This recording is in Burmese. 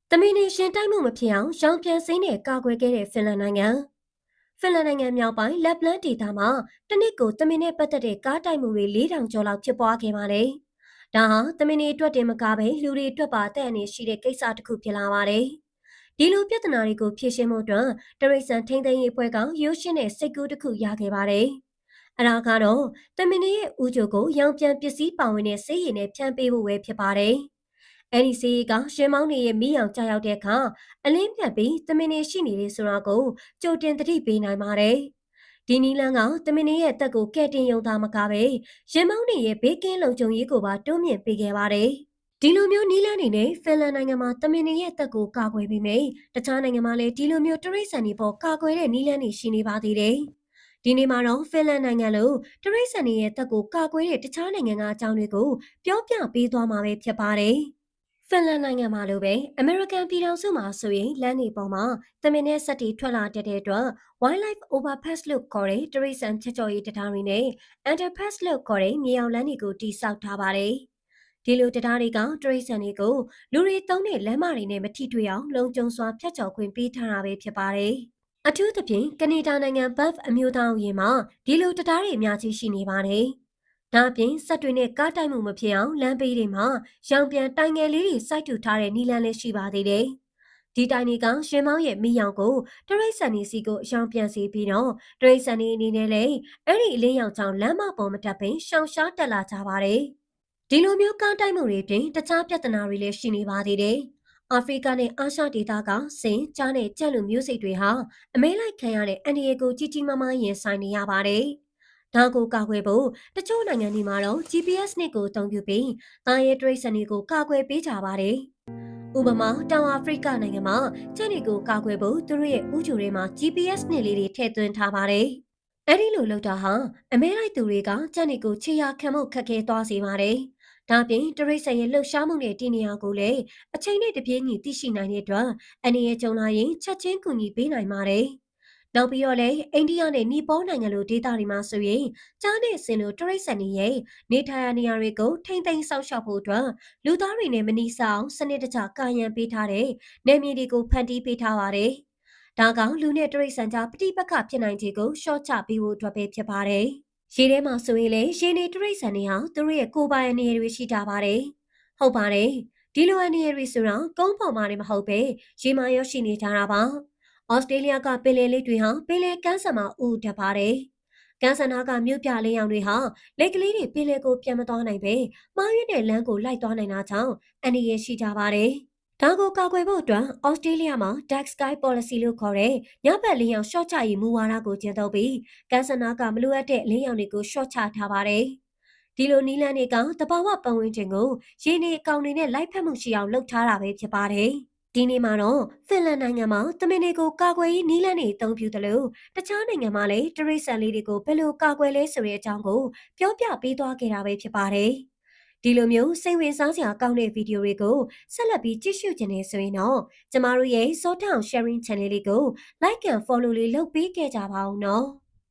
။သမီးနေရှင်တိုက်မှုမဖြစ်အောင်ရောင်ပြန်စိမ်းနဲ့ကာကွယ်ခဲ့တဲ့ဖင်လန်နိုင်ငံမြောက်ပိုင်းလက်ပလန်ဒေသမှာတနစ်ကိုသမီးနဲ့ပတ်သက်တဲ့ကားတိုက်မှုတွေ4000ကျော်လောက်ဖြစ်ပွားခဲ့ပါတယ်။ဒါဟာသမီးနေအတွက်တင်မကပဲလူတွေအတွက်ပါတဲ့အနေရှိတဲ့ကိစ္စတစ်ခုဖြစ်လာပါတယ်။ဒီလိုပြဿနာတွေကိုဖြေရှင်းဖို့အတွက်တရိတ်ဆန်ထိန်းသိမ်းရေးအဖွဲ့ကရိုးရှင်းတဲ့စိတ်ကူးတစ်ခုရခဲ့ပါတယ်။အရာကတော့သမီးနေရဲ့ဦးချိုကိုရောင်ပြန်ပစ္စည်းပါဝင်တဲ့ဆေးရည်နဲ့ဖြန်းပေးဖို့ပဲဖြစ်ပါတယ်။အဲဒီဆေးကရှင်မောင်းနေရဲ့မိအောင်ကြောက်ရောက်တဲ့အခါအလင်းပြတ်ပြီးသမင်နေရှိနေလေဆိုတာကိုကြိုတင်သတိပေးနိုင်ပါတယ်။ဒီနီလန်းကသမင်နေရဲ့တက်ကိုကဲ့တင်ယုံသားမကပဲရှင်မောင်းနေရဲ့ဘေးကင်းလုံခြုံရေးကိုပါတိုးမြင့်ပေးခဲ့ပါတယ်။ဒီလိုမျိုးနီလန်းနေနဲ့ဖင်လန်နိုင်ငံမှာသမင်နေရဲ့တက်ကိုကာကွယ်ပြီးမြဲတခြားနိုင်ငံမှာလည်းဒီလိုမျိုးတရိတ်ဆန်တွေပေါ်ကာကွယ်တဲ့နီလန်းတွေရှိနေပါသေးတယ်။ဒီနေ့မှာတော့ဖင်လန်နိုင်ငံလိုတရိတ်ဆန်တွေရဲ့တက်ကိုကာကွယ်တဲ့တခြားနိုင်ငံကအကြောင်းတွေကိုပြောပြပေးသွားမှာပဲဖြစ်ပါတယ်။ဖင်လန်နိုင်ငံမှာလိုပဲအမေရိကန်ပြည်ထောင်စုမှာဆိုရင်လမ်းတွေပေါ်မှာသမင်နဲ့ဆက်တီထွက်လာတဲ့အတွက် wildlife overpass လို့ခေါ်တဲ့တရိတ်ဆန်ချက်ကျော်ရေးတရားတွေနဲ့ underpass လို့ခေါ်တဲ့မြေအောင်လမ်းတွေကိုတိစောက်ထားပါတယ်။ဒီလိုတရားတွေကတရိတ်ဆန်တွေကိုလူတွေသုံးတဲ့လမ်းမတွေနဲ့မထိတွေ့အောင်လုံခြုံစွာဖြတ်ကျော်ခွင့်ပေးထားတာပဲဖြစ်ပါတယ်။အထူးသဖြင့်ကနေဒါနိုင်ငံဘတ်အမျိုးသားဥယျာဉ်မှာဒီလိုတရားတွေအများကြီးရှိနေပါတယ်။ဒါအပြင်စက်တွေနဲ့ကားတိုက်မှုမဖြစ်အောင်လမ်းဘေးတွေမှာရောင်ပြန်တိုင်ငယ်လေးတွေစိုက်ထူထားတဲ့နီလန်းလေးရှိပါသေးတယ်။ဒီတိုင်တွေကရှင်မောင်းရဲ့မိရောင်ကိုတရိတ်ဆန်နေစီကိုအရောင်ပြန်စီပြီးတော့တရိတ်ဆန်နေအနေနဲ့လည်းအဲ့ဒီအလင်းရောင်ကြောင့်လမ်းမပေါ်မတက်ပင်ရှောင်ရှားတက်လာကြပါတယ်။ဒီလိုမျိုးကားတိုက်မှုတွေပြင်တခြားပြဿနာတွေလည်းရှိနေပါသေးတယ်။အာဖရိကနဲ့အာရှဒေသကစင်ကြားနဲ့ကြက်လူမျိုးစိတ်တွေဟာအမဲလိုက်ခံရတဲ့အန်ဒီယေကိုကြီးကြီးမားမားရင်ဆိုင်နေရပါတယ်။ဒါကိုကာကွယ်ဖို့တချို့နိုင်ငံတွေမှာတော့ GPS နစ်ကိုအသုံးပြုပြီးသားရဲတရိတ်ဆန်တွေကိုကာကွယ်ပေးကြပါတယ်။ဥပမာတောင်အာဖရိကနိုင်ငံမှာကျက်တွေကိုကာကွယ်ဖို့သူတို့ရဲ့ဥကြိုတွေမှာ GPS နစ်လေးတွေထည့်သွင်းထားပါတယ်။အဲဒီလိုလုပ်တာဟာအမဲလိုက်သူတွေကကျက်တွေကိုခြေရာခံဖို့ခက်ခဲသွားစေပါတယ်။ဒါပြင်တရိတ်ဆန်ရဲ့လှုပ်ရှားမှုနဲ့တည်နေရာကိုလည်းအချိန်နဲ့တပြေးညီသိရှိနိုင်တဲ့အတွက်အနေရကြုံလာရင်ချက်ချင်းကူညီပေးနိုင်ပါတယ်။နောက်ပြီးတော့လည်းအိန္ဒိယနဲ့နီပေါနိုင်ငံလိုဒေသတွေမှာဆိုရင်ကြားနဲ့ဆင်လိုတရိတ်ဆန်တွေရဲ့နေထိုင်ရာနေရာတွေကိုထိမ့်သိမ်းဆောက်ရှောက်ဖို့အတွက်လူသားတွေနဲ့မနီးစအောင်စနစ်တကျကာယံပေးထားတဲ့နယ်မြေတွေကိုဖန်တီးပေးထားပါတယ်။ဒါကောင်လူနဲ့တရိတ်ဆန်ကြားပဋိပက္ခဖြစ်နိုင်ခြေကိုရှော့ချပေးဖို့အတွက်ပဲဖြစ်ပါတယ်။ရေထဲမှာဆိုရင်လည်းရေနေတရိတ်ဆန်တွေဟာသူတို့ရဲ့ကိုယ်ပိုင်အနေတွေရှိကြပါတယ်။ဟုတ်ပါတယ်။ဒီလိုအနေတွေဆိုတော့ကုန်းပေါ်မှာနေမဟုတ်ပဲရေမှာရောရှိနေကြတာပါ။ဩစတြေးလျကပင်လယ်လေးတွေဟာပင်လယ်ကမ်းစပ်မှာဥတက်ပါတယ်။ကမ်းစပ်နာကမြို့ပြလေးရောင်တွေဟာလက်ကလေးတွေပင်လယ်ကိုပြန်မသွားနိုင်ပဲမှားရတဲ့လမ်းကိုလိုက်သွားနိုင်တာကြောင့်အန္တရာယ်ရှိကြပါတယ်။ဒါကိုကာကွယ်ဖို့အတွက်ဩစတြေးလျမှာ Dark Sky Policy လို့ခေါ်တဲ့ညဘက်လေးရောင်ရှော့ချရေးမူဝါဒကိုကျင့်သုံးပြီးကမ်းစပ်နာကမလိုအပ်တဲ့လင်းရောင်တွေကိုရှော့ချထားပါတယ်။ဒီလိုနီလန်းတွေကတဘာဝပတ်ဝန်းကျင်ကိုရေနေအကောင်တွေနဲ့လိုက်ဖက်မှုရှိအောင်လုပ်ထားတာပဲဖြစ်ပါတယ်။ဒီနေ့မှာတော့ဖင်လန်နိုင်ငံမှာသမင်တွေကိုကာကွယ်ရေးနီးလန်းတွေအသုံးပြုတယ်လို့တခြားနိုင်ငံမှာလည်းတရိတ်ဆန်လေးတွေကိုဘယ်လိုကာကွယ်လဲဆိုတဲ့အကြောင်းကိုပြောပြပေးသွားခဲ့တာပဲဖြစ်ပါတယ်။ဒီလိုမျိုးစိတ်ဝင်စားစရာကောင်းတဲ့ဗီဒီယိုတွေကိုဆက်လက်ပြီးကြည့်ရှုခြင်းနဲ့ဆိုရင်တော့ကျမတို့ရဲ့ Sawtown Sharing Channel လေးကို Like and Follow လေးလုပ်ပေးခဲ့ကြပါဦးနော်။